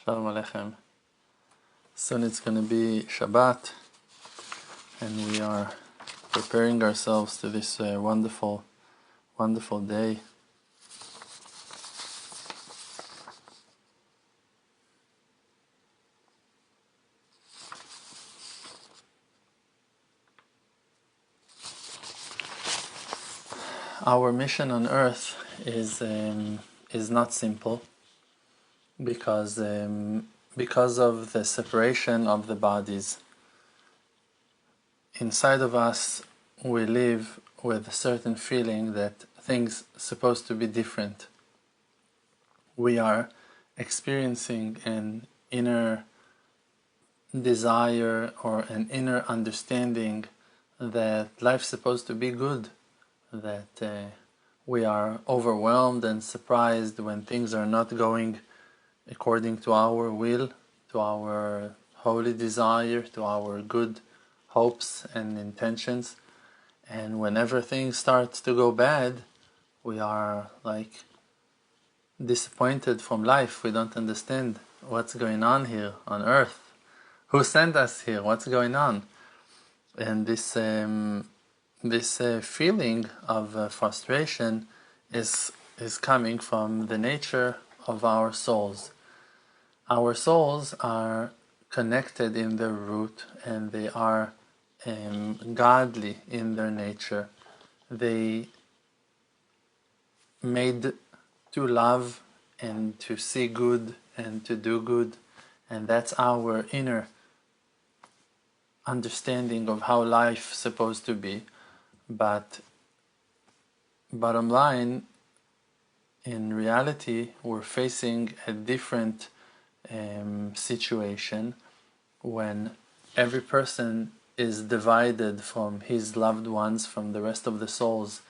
Shalom Aleichem. Soon it's going to be Shabbat, and we are preparing ourselves to this wonderful day. Our mission on earth is not simple because of the separation of the bodies. Inside of us, we live with a certain feeling that things are supposed to be different. We are experiencing an inner desire or an inner understanding that life's supposed to be good, that we are overwhelmed and surprised when things are not going according to our will, to our holy desire, to our good hopes and intentions. And whenever things start to go bad, we are like disappointed from life. We don't understand what's going on here on earth. Who sent us here? What's going on? And this feeling of frustration is coming from the nature of our souls. Our souls are connected in their root, and they are godly in their nature. They made to love and to see good and to do good, and that's our inner understanding of how life is supposed to be. But bottom line, in reality, we're facing a different situation when every person is divided from his loved ones, from the rest of the souls,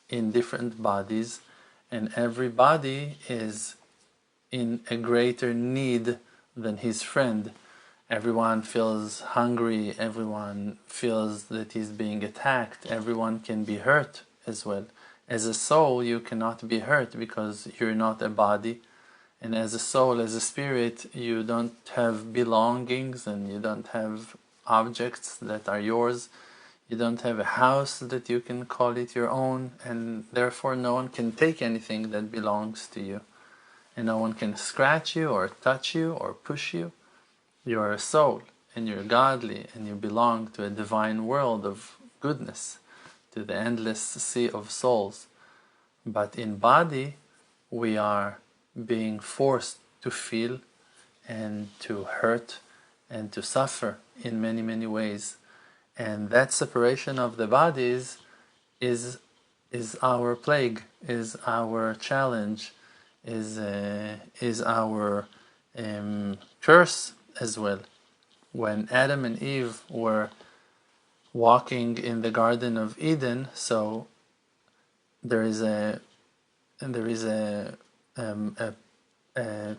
in different bodies, and every body is in a greater need than his friend. Everyone feels hungry, everyone feels that he's being attacked, everyone can be hurt as well. As a soul, you cannot be hurt because you're not a body. And as a soul, as a spirit, you don't have belongings and you don't have objects that are yours. You don't have a house that you can call it your own, and therefore no one can take anything that belongs to you. And no one can scratch you or touch you or push you. You are a soul, and you're godly, and you belong to a divine world of goodness, to the endless sea of souls. But in body, we are being forced to feel and to hurt and to suffer in many, many ways. And that separation of the bodies is our plague, is our challenge, is our curse as well. When Adam and Eve were walking in the Garden of Eden, so there is a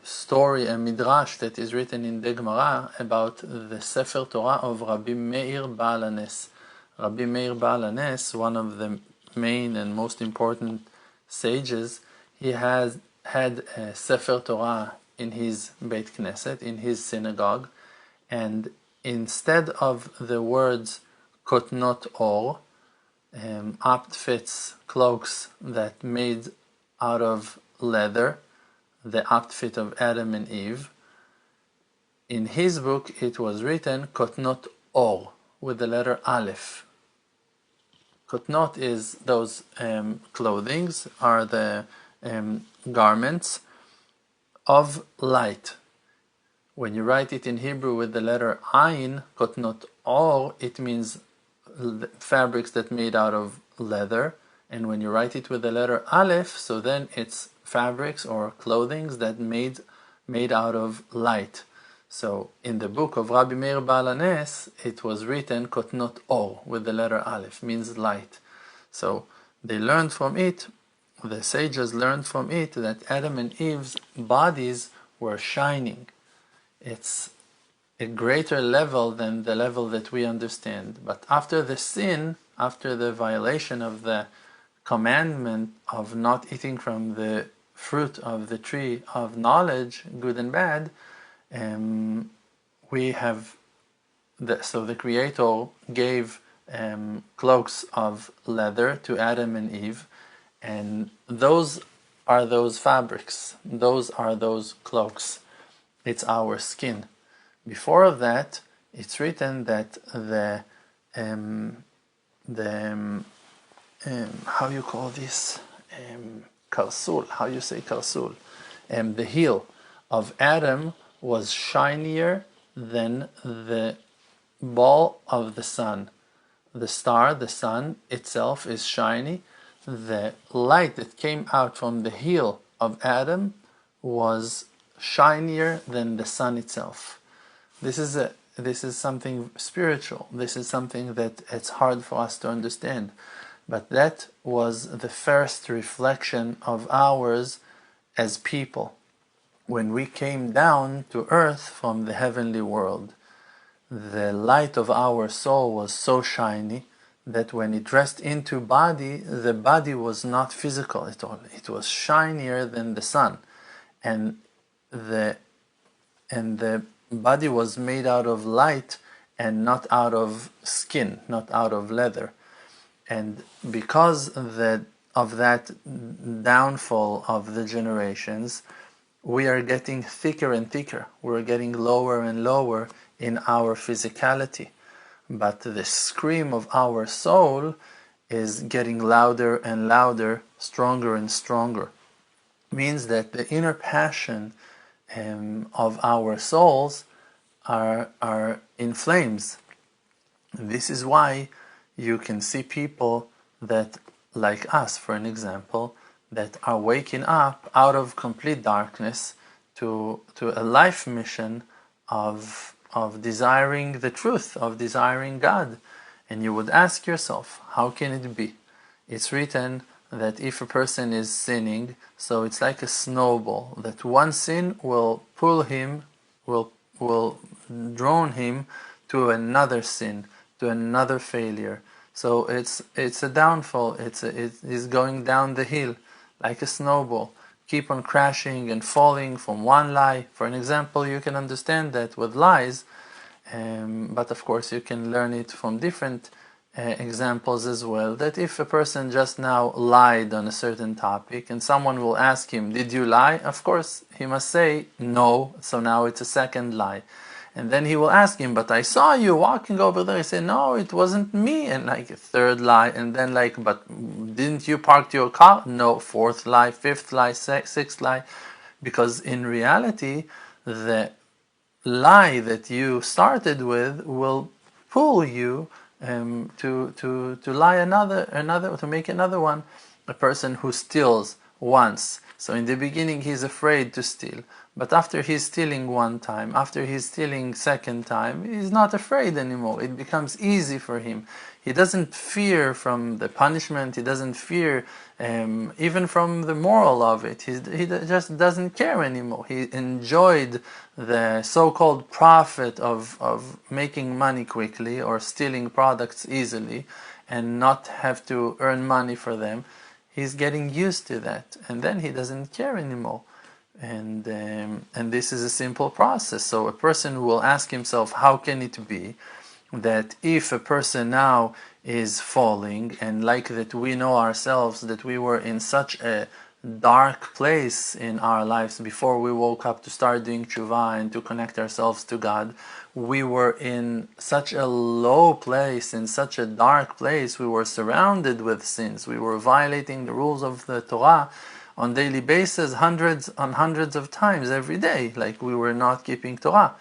story, a midrash that is written in the Gemara about the Sefer Torah of Rabbi Meir Baal HaNes. Rabbi Meir Baal HaNes, one of the main and most important sages, he had a Sefer Torah in his Beit Knesset, in his synagogue, and instead of the words kotnot or, outfits, cloaks that made out of leather, the outfit of Adam and Eve, in his book it was written kotnot or, with the letter Aleph. Kotnot is those clothings, are the garments of light. When you write it in Hebrew with the letter Ayin, kotnot or, it means fabrics that made out of leather. And when you write it with the letter Aleph, so then it's fabrics or clothings that made out of light. So in the book of Rabbi Meir Baal HaNes, it was written kotnot or with the letter Aleph, means light. So they learned from it, the sages learned from it, that Adam and Eve's bodies were shining. It's a greater level than the level that we understand. But after the sin, after the violation of the commandment of not eating from the fruit of the tree of knowledge, good and bad, we have so the Creator gave cloaks of leather to Adam and Eve, and those are those fabrics, those are those cloaks. It's our skin. Before that, it's written that how you call this, karsul, how you say karsul, the heel of Adam was shinier than the ball of the sun. The star, the sun itself, is shiny. The light that came out from the heel of Adam was shinier than the sun itself. This is something spiritual. This is something that it's hard for us to understand. But that was the first reflection of ours as people when we came down to earth from the heavenly world. The light of our soul was so shiny that when it dressed into body, the body was not physical at all. It was shinier than the sun, and the body was made out of light and not out of skin, not out of leather. And because of that downfall of the generations, we are getting thicker and thicker. We're getting lower and lower in our physicality. But the scream of our soul is getting louder and louder, stronger and stronger. Means that the inner passion of our souls are in flames. This is why you can see people that, like us, for an example, that are waking up out of complete darkness to a life mission of desiring the truth, of desiring God. And you would ask yourself, how can it be? It's written that if a person is sinning, so it's like a snowball, that one sin will pull him, will draw him to another sin, to another failure. So it's a downfall. It is going down the hill like a snowball, keep on crashing and falling from one lie. For an example, you can understand that with lies, but of course you can learn it from different examples as well. That if a person just now lied on a certain topic and someone will ask him, did you lie? Of course he must say no, so now it's a second lie. And then he will ask him, but I saw you walking over there. He said, no, it wasn't me. And like a third lie. And then like, but didn't you park your car? No, fourth lie, fifth lie, sixth lie. Because in reality, the lie that you started with will pull you to lie another, to make another one. A person who steals once. So in the beginning he's afraid to steal. But after he's stealing one time, after he's stealing second time, he's not afraid anymore. It becomes easy for him. He doesn't fear from the punishment. He doesn't fear even from the moral of it. He just doesn't care anymore. He enjoyed the so-called profit of making money quickly or stealing products easily and not have to earn money for them. He's getting used to that, and then he doesn't care anymore. And this is a simple process. So a person will ask himself, how can it be that if a person now is falling, and like that we know ourselves that we were in such a dark place in our lives before we woke up to start doing tshuva and to connect ourselves to God, we were in such a low place, in such a dark place, we were surrounded with sins, we were violating the rules of the Torah on daily basis, hundreds of times every day, like we were not keeping Torah.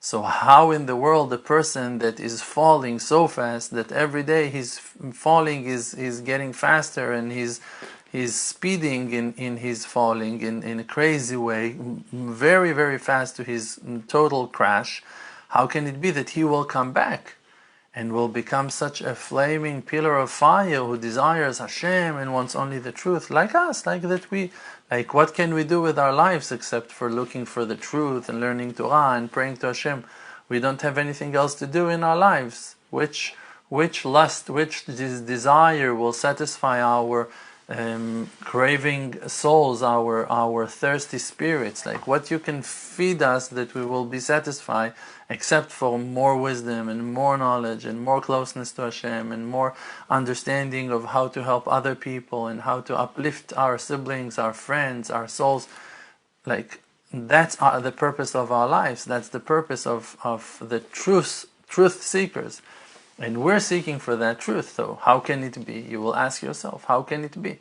So how in the world a person that is falling so fast that every day he's falling is getting faster and he's speeding in his falling in a crazy way, very, very fast to his total crash, how can it be that he will come back and will become such a flaming pillar of fire who desires Hashem and wants only the truth, like us, like that we, like what can we do with our lives except for looking for the truth and learning Torah and praying to Hashem? We don't have anything else to do in our lives. Which lust, which desire will satisfy our craving souls, our thirsty spirits, like what you can feed us that we will be satisfied, except for more wisdom and more knowledge and more closeness to Hashem and more understanding of how to help other people and how to uplift our siblings, our friends, our souls. Like that's the purpose of our lives. That's the purpose of the truth seekers. And we're seeking for that truth. So how can it be? You will ask yourself, how can it be?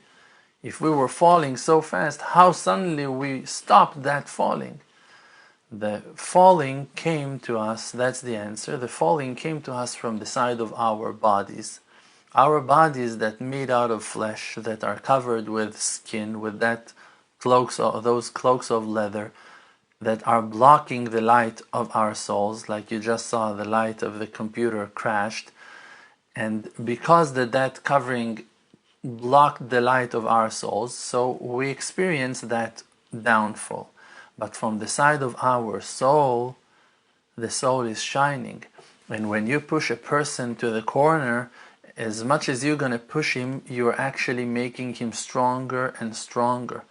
If we were falling so fast, how suddenly we stopped that falling? The falling came to us, that's the answer. The falling came to us from the side of our bodies. Our bodies that made out of flesh, that are covered with skin, with those cloaks of leather, that are blocking the light of our souls, like you just saw the light of the computer crashed. And because that covering blocked the light of our souls, so we experience that downfall. But from the side of our soul, the soul is shining. And when you push a person to the corner, as much as you're going to push him, you're actually making him stronger and stronger.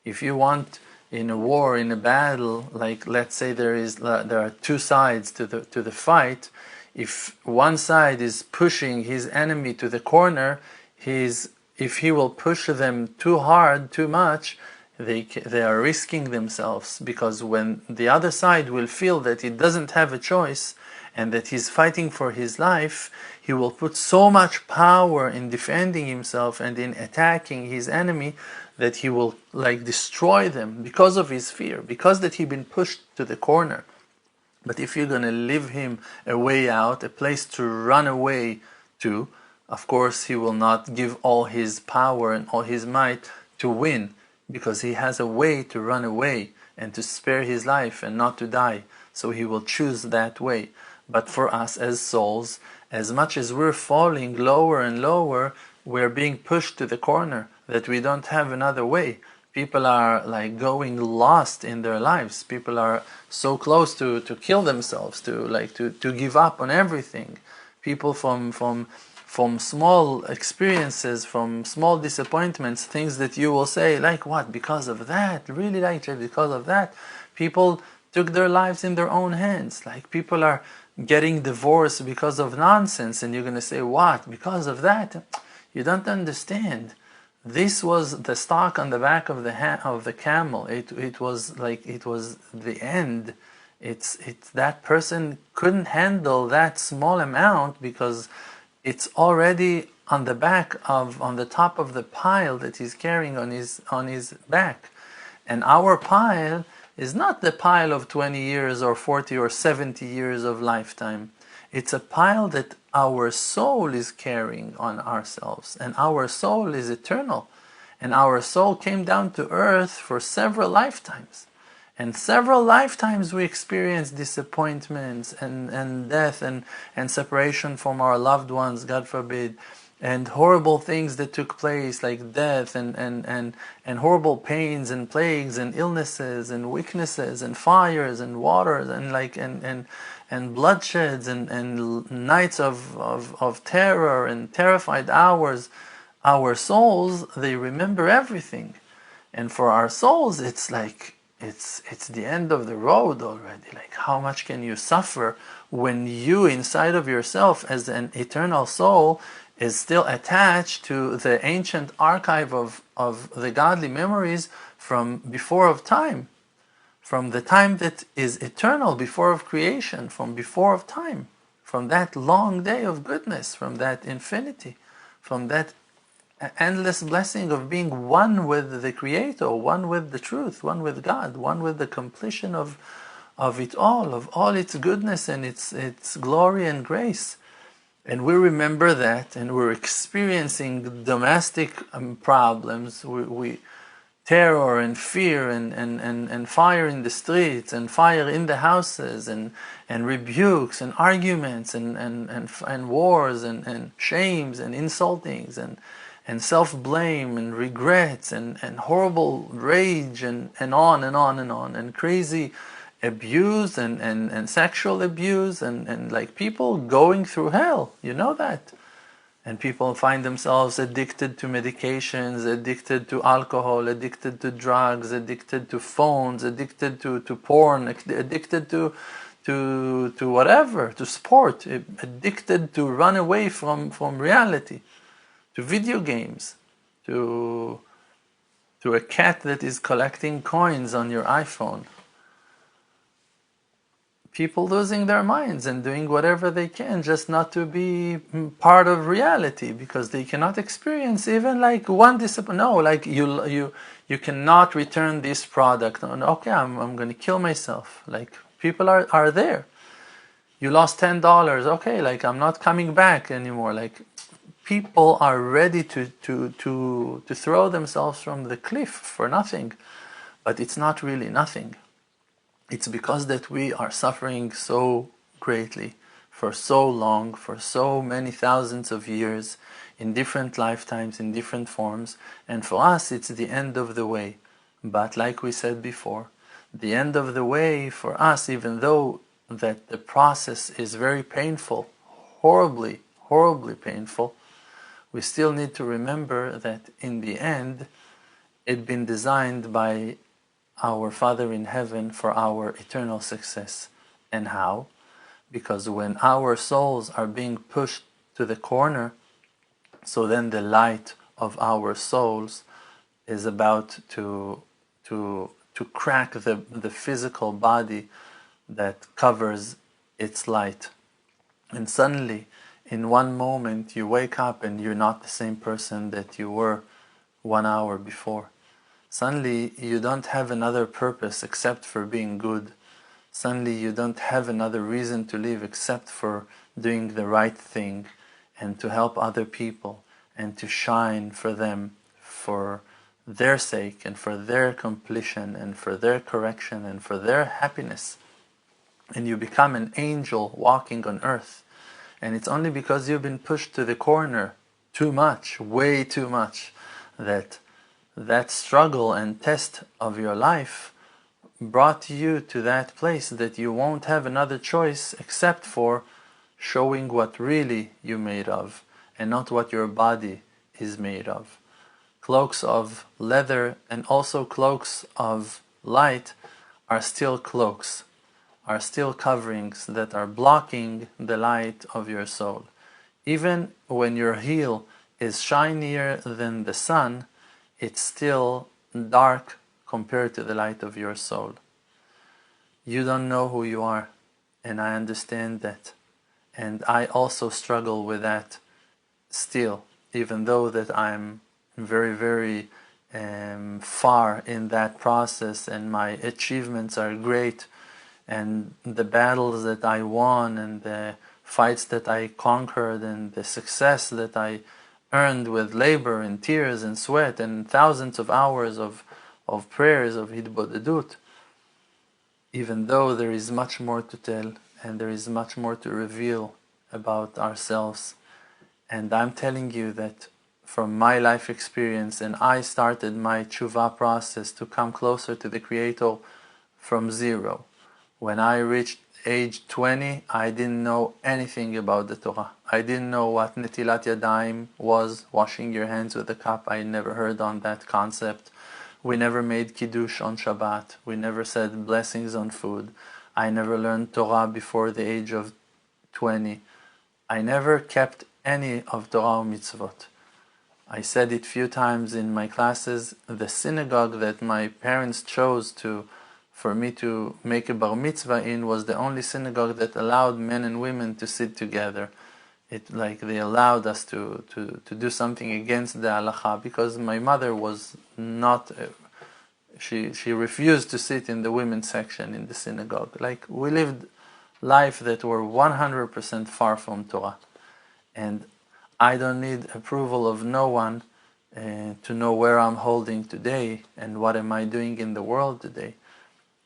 If you want, in a war, in a battle, like let's say there are two sides to the fight. If one side is pushing his enemy to the corner, if he will push them too hard, too much, they are risking themselves, because when the other side will feel that he doesn't have a choice and that he's fighting for his life, he will put so much power in defending himself and in attacking his enemy that he will destroy them because of his fear, because that he's been pushed to the corner. But if you're going to leave him a way out, a place to run away to, of course he will not give all his power and all his might to win, because he has a way to run away and to spare his life and not to die. So he will choose that way. But for us as souls, as much as we're falling lower and lower, we're being pushed to the corner, that we don't have another way. People are going lost in their lives. People are so close to kill themselves, to give up on everything. People from small experiences, from small disappointments, things that you will say, like what, because of that, really, because of that, people took their lives in their own hands. Like people are getting divorced because of nonsense, and you're going to say, what, because of that? You don't understand. This was the stock on the back of the camel. It was the end. It's that person couldn't handle that small amount because it's already on the top of the pile that he's carrying on his back. And our pile is not the pile of 20 years or 40 or 70 years of lifetime. It's a pile that our soul is carrying on ourselves, and our soul is eternal, and our soul came down to earth for several lifetimes. And several lifetimes we experience disappointments and death and separation from our loved ones, God forbid, and horrible things that took place, like death and horrible pains and plagues and illnesses and weaknesses and fires and waters and bloodsheds and nights of terror and terrified hours. Our souls, they remember everything. And for our souls, it's like it's the end of the road already. Like, how much can you suffer when you inside of yourself as an eternal soul is still attached to the ancient archive of the godly memories from before of time, from the time that is eternal, before of creation, from before of time, from that long day of goodness, from that infinity, from that endless blessing of being one with the Creator, one with the truth, one with God, one with the completion of it all, of all its goodness and its glory and grace. And we remember that, and we're experiencing domestic problems, we terror and fear and fire in the streets and fire in the houses and rebukes and arguments and wars and shames and insultings and self-blame and regrets and horrible rage and on and on and on, and crazy abuse and sexual abuse and like people going through hell. You know that. And people find themselves addicted to medications, addicted to alcohol, addicted to drugs, addicted to phones, addicted to porn, addicted to whatever, to sport, addicted to run away from reality, to video games, to a cat that is collecting coins on your iPhone. People losing their minds and doing whatever they can just not to be part of reality, because they cannot experience even like one discipline. No, like you cannot return this product. Okay, I'm going to kill myself. Like people are there. You lost $10. Okay, like I'm not coming back anymore. Like people are ready to throw themselves from the cliff for nothing, but it's not really nothing. It's because that we are suffering so greatly for so long, for so many thousands of years, in different lifetimes, in different forms, and for us it's the end of the way. But like we said before, the end of the way for us, even though that the process is very painful, horribly, horribly painful, we still need to remember that in the end, it's been designed by our Father in heaven for our eternal success. And how? Because when our souls are being pushed to the corner, so then the light of our souls is about to crack the physical body that covers its light. And suddenly, in one moment, you wake up and you're not the same person that you were 1 hour before. Suddenly, you don't have another purpose except for being good. Suddenly, you don't have another reason to live except for doing the right thing and to help other people and to shine for them, for their sake and for their completion and for their correction and for their happiness. And you become an angel walking on earth. And it's only because you've been pushed to the corner too much, way too much, that struggle and test of your life brought you to that place that you won't have another choice except for showing what really you're made of and not what your body is made of. Cloaks of leather and also cloaks of light are still cloaks, are still coverings that are blocking the light of your soul. Even when your heel is shinier than the sun, it's still dark compared to the light of your soul. You don't know who you are, and I understand that. And I also struggle with that still, even though that I'm very, very far in that process and my achievements are great, and the battles that I won and the fights that I conquered and the success that I earned with labor and tears and sweat and thousands of hours of prayers of Hidbodedut, even though there is much more to tell and there is much more to reveal about ourselves. And I'm telling you that from my life experience, and I started my tshuva process to come closer to the Creator from zero. When I reached age 20, I didn't know anything about the Torah. I didn't know what Netilat Yadayim was, washing your hands with a cup. I never heard on that concept. We never made Kiddush on Shabbat. We never said blessings on food. I never learned Torah before the age of 20. I never kept any of Torah or mitzvot. I said it few times in my classes. The synagogue that my parents chose for me to make a bar mitzvah in was the only synagogue that allowed men and women to sit together. They allowed us to do something against the halacha, because my mother was not, she refused to sit in the women's section in the synagogue. Like, we lived life that were 100% far from Torah. And I don't need approval of no one to know where I'm holding today and what am I doing in the world today.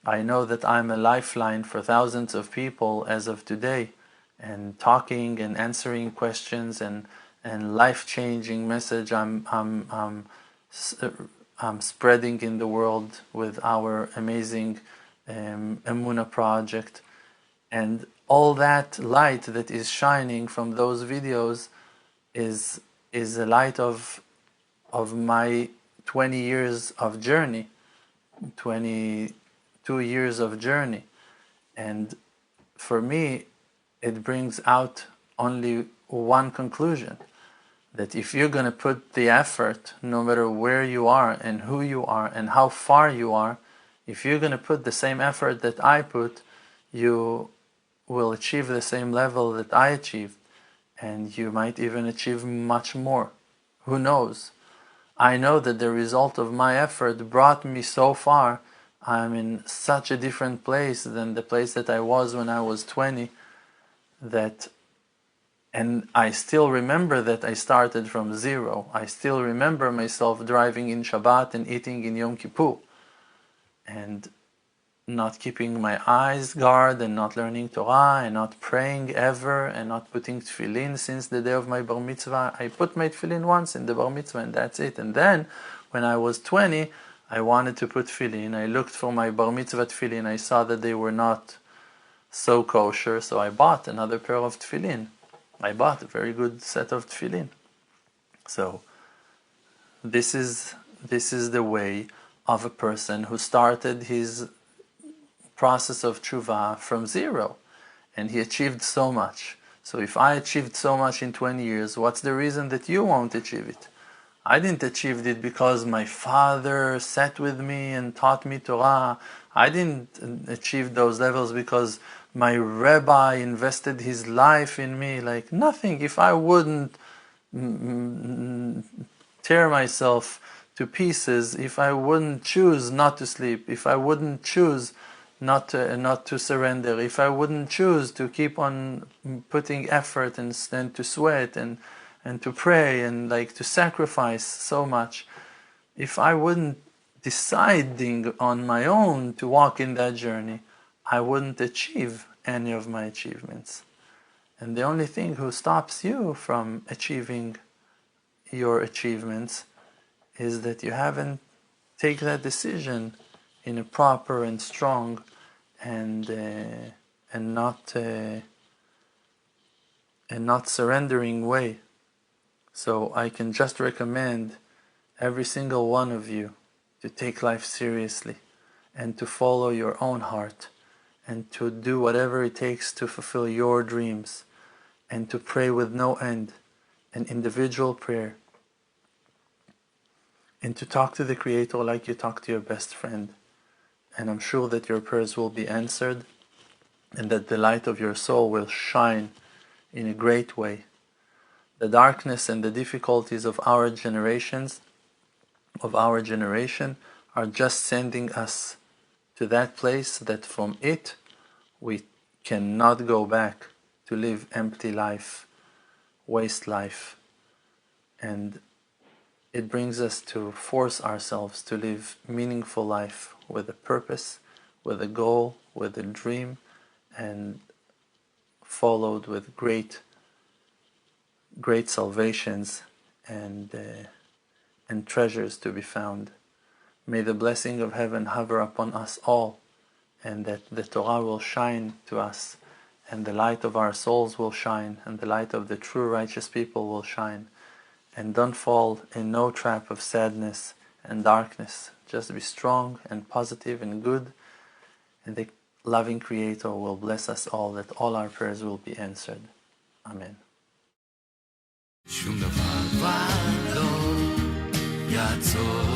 I know that I'm a lifeline for thousands of people as of today, and talking and answering questions and life-changing message I'm spreading in the world with our amazing Emunah project. And all that light that is shining from those videos is the light of my 20 years of journey, 22 years of journey. And for me, it brings out only one conclusion, that if you're going to put the effort, no matter where you are and who you are and how far you are, if you're going to put the same effort that I put, you will achieve the same level that I achieved, and you might even achieve much more. Who knows? I know that the result of my effort brought me so far. I'm in such a different place than the place that I was when I was 20, and I still remember that I started from zero. I still remember myself driving in Shabbat and eating in Yom Kippur, and not keeping my eyes guard, and not learning Torah, and not praying ever, and not putting tefillin since the day of my bar mitzvah. I put my tefillin once in the bar mitzvah, and that's it. And then, when I was 20, I wanted to put tefillin. I looked for my bar mitzvah tefillin. I saw that they were not so kosher, so I bought another pair of tefillin. I bought a very good set of tefillin. So, this is the way of a person who started his process of tshuva from zero, and he achieved so much. So if I achieved so much in 20 years, what's the reason that you won't achieve it? I didn't achieve it because my father sat with me and taught me Torah. I didn't achieve those levels because my rabbi invested his life in me. Like nothing. If I wouldn't tear myself to pieces, if I wouldn't choose not to sleep, if I wouldn't choose not to surrender, if I wouldn't choose to keep on putting effort and to sweat and to pray and like to sacrifice so much, if I wouldn't deciding on my own to walk in that journey, I wouldn't achieve any of my achievements. And the only thing who stops you from achieving your achievements is that you haven't taken that decision in a proper and strong and not surrendering way. So I can just recommend every single one of you to take life seriously and to follow your own heart and to do whatever it takes to fulfill your dreams and to pray with no end, an individual prayer, and to talk to the Creator like you talk to your best friend. And I'm sure that your prayers will be answered and that the light of your soul will shine in a great way. The darkness and the difficulties of our generation are just sending us to that place that from it we cannot go back to live empty life, waste life. And it brings us to force ourselves to live meaningful life with a purpose, with a goal, with a dream, and followed with great salvations and treasures to be found. May the blessing of heaven hover upon us all, and that the Torah will shine to us, and the light of our souls will shine, and the light of the true righteous people will shine. And don't fall in no trap of sadness and darkness. Just be strong and positive and good, and the loving Creator will bless us all, that all our prayers will be answered. Amen. שום דבר כבר לא יעצור